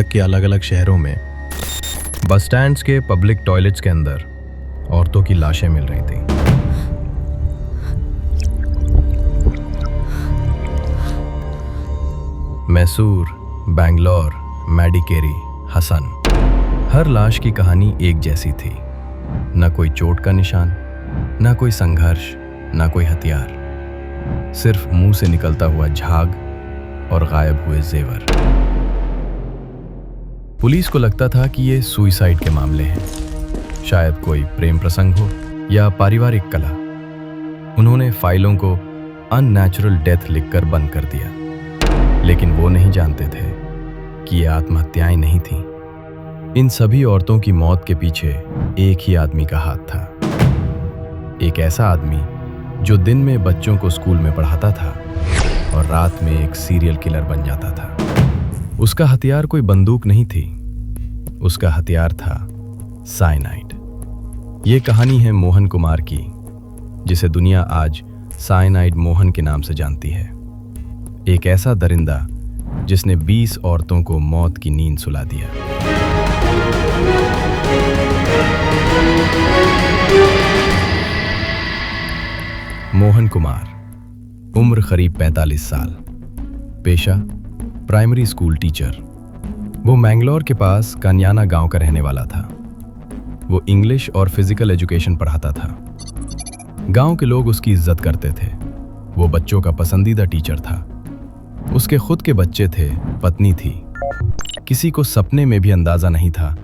कर्नाटक के अलग अलग शहरों में बस स्टैंड्स के पब्लिक टॉयलेट्स के अंदर औरतों की लाशें मिल रही थीं। मैसूर, बैंगलोर, मैडिकेरी, हसन, हर लाश की कहानी एक जैसी थी। न कोई चोट का निशान, न कोई संघर्ष, न कोई हथियार, सिर्फ मुंह से निकलता हुआ झाग और गायब हुए जेवर। पुलिस को लगता था कि ये सुसाइड के मामले हैं, शायद कोई प्रेम प्रसंग हो या पारिवारिक कला। उन्होंने फाइलों को अननेचुरल डेथ लिखकर बंद कर दिया, लेकिन वो नहीं जानते थे कि ये आत्महत्याएं नहीं थीं। इन सभी औरतों की मौत के पीछे एक ही आदमी का हाथ था। एक ऐसा आदमी जो दिन में बच्चों को स्कूल में पढ़ाता था और रात में एक सीरियल किलर बन जाता था। उसका हथियार कोई बंदूक नहीं थी, उसका हथियार था साइनाइड। ये कहानी है मोहन कुमार की, जिसे दुनिया आज साइनाइड मोहन के नाम से जानती है। एक ऐसा दरिंदा जिसने 20 औरतों को मौत की नींद सुला दिया। मोहन कुमार, उम्र करीब 45 साल, पेशा प्राइमरी स्कूल टीचर। वो मैंगलोर के पास कान्याना गांव का रहने वाला था। वो इंग्लिश और फिजिकल एजुकेशन पढ़ाता था। गांव के लोग उसकी इज्जत करते थे। वो बच्चों का पसंदीदा टीचर था। उसके खुद के बच्चे थे, पत्नी थी। किसी को सपने में भी अंदाजा नहीं था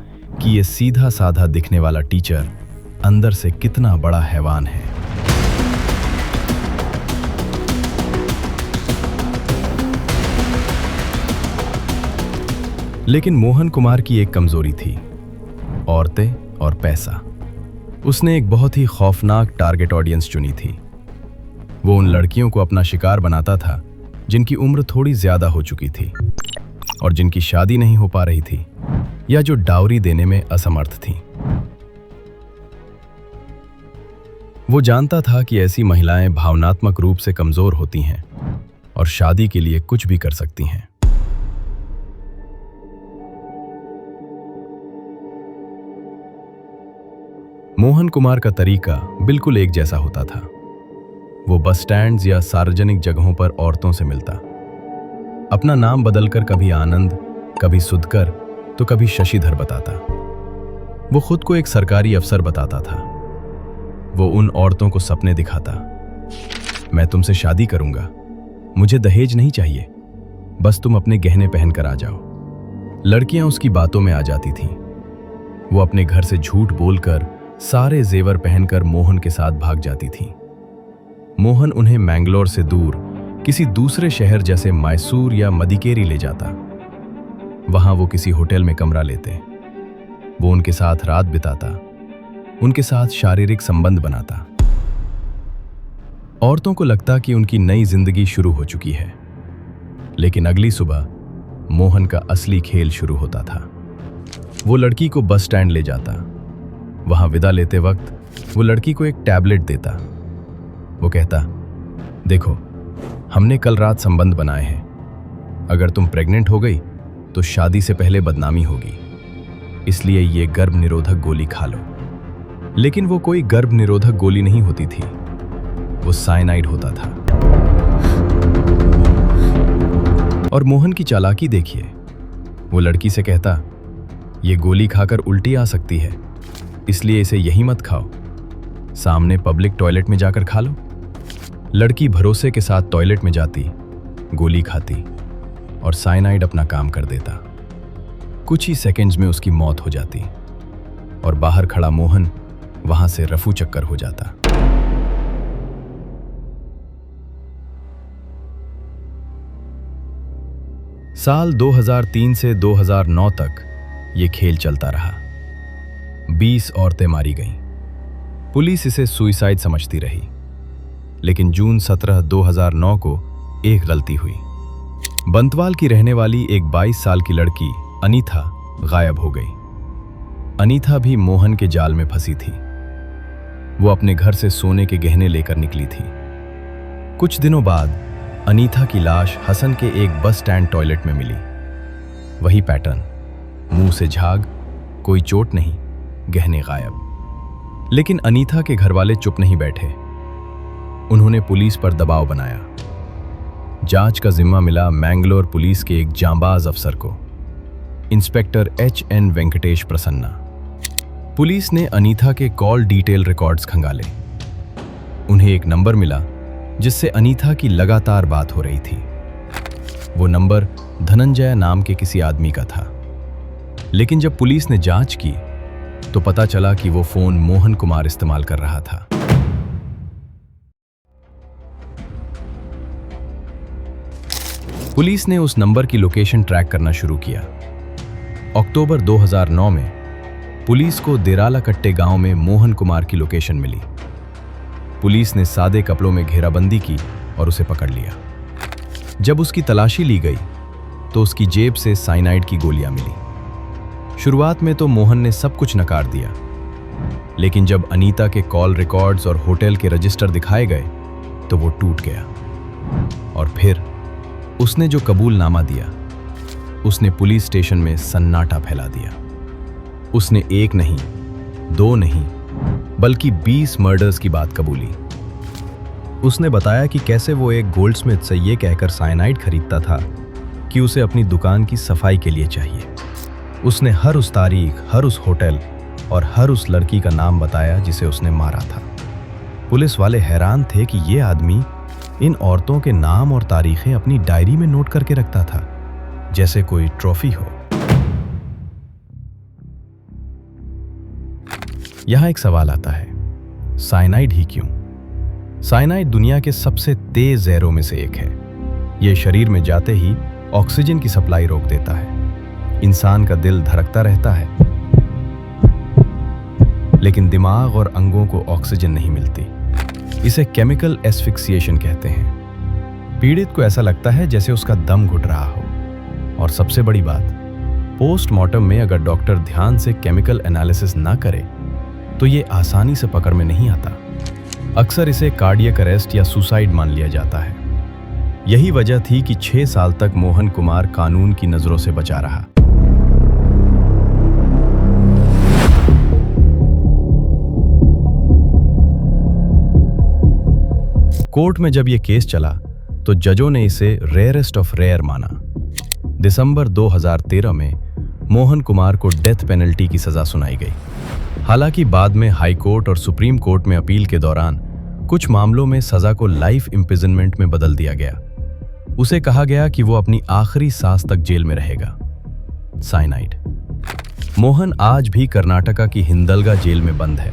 कि ये सीधा साधा दिखने वाला टीचर अंदर से कितना बड़ा हैवान है। लेकिन मोहन कुमार की एक कमजोरी थी, औरतें और पैसा। उसने एक बहुत ही खौफनाक टारगेट ऑडियंस चुनी थी। वो उन लड़कियों को अपना शिकार बनाता था जिनकी उम्र थोड़ी ज्यादा हो चुकी थी और जिनकी शादी नहीं हो पा रही थी या जो डाउरी देने में असमर्थ थी। वो जानता था कि ऐसी महिलाएं भावनात्मक रूप से कमजोर होती हैं और शादी के लिए कुछ भी कर सकती हैं। मोहन कुमार का तरीका बिल्कुल एक जैसा होता था। वो बस स्टैंड्स या सार्वजनिक जगहों पर औरतों से मिलता। अपना नाम बदलकर कभी आनंद, कभी सुधकर, तो कभी शशिधर बताता। वो खुद को एक सरकारी अफसर बताता था। वो उन औरतों को सपने दिखाता। मैं तुमसे शादी करूंगा, मुझे दहेज नहीं चाहिए, बस तुम अपने गहने पहनकर आ जाओ। लड़कियां उसकी बातों में आ जाती थीं। वो अपने घर से झूठ बोलकर सारे जेवर पहनकर मोहन के साथ भाग जाती थीं। मोहन उन्हें मैंगलोर से दूर किसी दूसरे शहर जैसे मैसूर या मदिकेरी ले जाता। वहां वो किसी होटल में कमरा लेते। वो उनके साथ रात बिताता, उनके साथ शारीरिक संबंध बनाता। औरतों को लगता कि उनकी नई जिंदगी शुरू हो चुकी है, लेकिन अगली सुबह मोहन का असली खेल शुरू होता था। वो लड़की को बस स्टैंड ले जाता। वहां विदा लेते वक्त वो लड़की को एक टैबलेट देता। वो कहता, देखो, हमने कल रात संबंध बनाए हैं। अगर तुम प्रेग्नेंट हो गई तो शादी से पहले बदनामी होगी, इसलिए ये गर्भ निरोधक गोली खा लो। लेकिन वो कोई गर्भ निरोधक गोली नहीं होती थी, वो साइनाइड होता था। और मोहन की चालाकी देखिए। वो लड़की से कहता, ये गोली खाकर उल्टी आ सकती है, इसलिए इसे यहीं मत खाओ, सामने पब्लिक टॉयलेट में जाकर खा लो। लड़की भरोसे के साथ टॉयलेट में जाती, गोली खाती और साइनाइड अपना काम कर देता। कुछ ही सेकंड्स में उसकी मौत हो जाती और बाहर खड़ा मोहन वहां से रफू चक्कर हो जाता। साल 2003 से 2009 तक ये खेल चलता रहा। 20 औरतें मारी गईं। पुलिस इसे सुसाइड समझती रही, लेकिन जून 17, 2009 को एक गलती हुई। बंतवाल की रहने वाली एक 22 साल की लड़की अनीथा गायब हो गई। अनीथा भी मोहन के जाल में फंसी थी। वो अपने घर से सोने के गहने लेकर निकली थी। कुछ दिनों बाद अनीथा की लाश हसन के एक बस स्टैंड टॉयलेट में मिली। वही पैटर्न, मुंह से झाग, कोई चोट नहीं, गहने गायब। लेकिन अनीता के घरवाले चुप नहीं बैठे। उन्होंने पुलिस पर दबाव बनाया। जांच का जिम्मा मिला मैंगलोर पुलिस के एक जांबाज अफसर को, inspector HN Venkatesh Prasanna. Police ने अनीता के कॉल डिटेल रिकॉर्ड्स खंगाले। उन्हें एक नंबर मिला जिससे अनीता की लगातार बात हो रही थी। वो नंबर धनंजय नाम के किसी आदमी का था। लेकिन जब पुलिस ने जांच की तो पता चला कि वो फोन मोहन कुमार इस्तेमाल कर रहा था। पुलिस ने उस नंबर की लोकेशन ट्रैक करना शुरू किया। अक्टूबर 2009 में पुलिस को देरालाकट्टे गांव में मोहन कुमार की लोकेशन मिली। पुलिस ने सादे कपड़ों में घेराबंदी की और उसे पकड़ लिया। जब उसकी तलाशी ली गई तो उसकी जेब से साइनाइड की गोलियां मिली। शुरुआत में तो मोहन ने सब कुछ नकार दिया, लेकिन जब अनीता के कॉल रिकॉर्ड्स और होटल के रजिस्टर दिखाए गए तो वो टूट गया। और फिर उसने जो कबूलनामा दिया, उसने पुलिस स्टेशन में सन्नाटा फैला दिया। उसने एक नहीं, दो नहीं, बल्कि 20 मर्डर्स की बात कबूली। उसने बताया कि कैसे वो एक गोल्डस्मिथ से ये कहकर साइनाइड खरीदता था कि उसे अपनी दुकान की सफाई के लिए चाहिए। उसने हर उस तारीख, हर उस होटल और हर उस लड़की का नाम बताया जिसे उसने मारा था। पुलिस वाले हैरान थे कि ये आदमी इन औरतों के नाम और तारीखें अपनी डायरी में नोट करके रखता था, जैसे कोई ट्रॉफी हो। यहां एक सवाल आता है, साइनाइड ही क्यों? साइनाइड दुनिया के सबसे तेज जहरों में से एक है। यह शरीर में जाते ही ऑक्सीजन की सप्लाई रोक देता है। इंसान का दिल धड़कता रहता है, लेकिन दिमाग और अंगों को ऑक्सीजन नहीं मिलती। इसे केमिकल एस्फिक्सिएशन कहते हैं। पीड़ित को ऐसा लगता है जैसे उसका दम घुट रहा हो। और सबसे बड़ी बात, पोस्टमार्टम में अगर डॉक्टर ध्यान से केमिकल एनालिसिस ना करे तो ये आसानी से पकड़ में नहीं आता। अक्सर इसे कार्डियक अरेस्ट या सुसाइड मान लिया जाता है। यही वजह थी कि 6 साल तक मोहन कुमार कानून की नजरों से बचा रहा। कोर्ट में जब यह केस चला तो जजों ने इसे रेयरेस्ट ऑफ रेयर माना। दिसंबर 2013 में मोहन कुमार को डेथ पेनल्टी की सजा सुनाई गई। हालांकि बाद में हाई कोर्ट और सुप्रीम कोर्ट में अपील के दौरान कुछ मामलों में सजा को लाइफ इम्प्रिजनमेंट में बदल दिया गया। उसे कहा गया कि वो अपनी आखिरी सांस तक जेल में रहेगा। साइनाइड। मोहन आज भी कर्नाटका की हिंदलगा जेल में बंद है।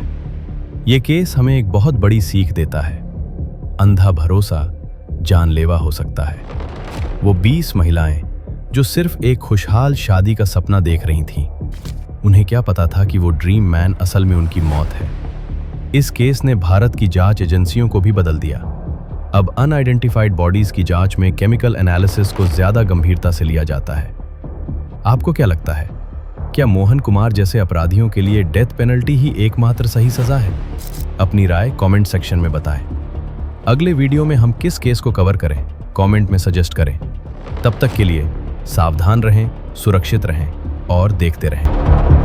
ये केस हमें एक बहुत बड़ी सीख देता है। अंधा भरोसा जानलेवा हो सकता है। वो 20 महिलाएं जो सिर्फ एक खुशहाल शादी का सपना देख रही थीं, उन्हें क्या पता था कि वो ड्रीम मैन असल में उनकी मौत है। इस केस ने भारत की जांच एजेंसियों को भी बदल दिया। अब अनआइडेंटिफाइड बॉडीज की जांच में केमिकल एनालिसिस को ज्यादा गंभीरता से लिया जाता है। आपको क्या लगता है, क्या मोहन कुमार जैसे अपराधियों के लिए डेथ पेनल्टी ही एकमात्र सही सजा है? अपनी राय कमेंट सेक्शन में बताएं। अगले वीडियो में हम किस केस को कवर करें, कमेंट में सजेस्ट करें। तब तक के लिए सावधान रहें, सुरक्षित रहें और देखते रहें।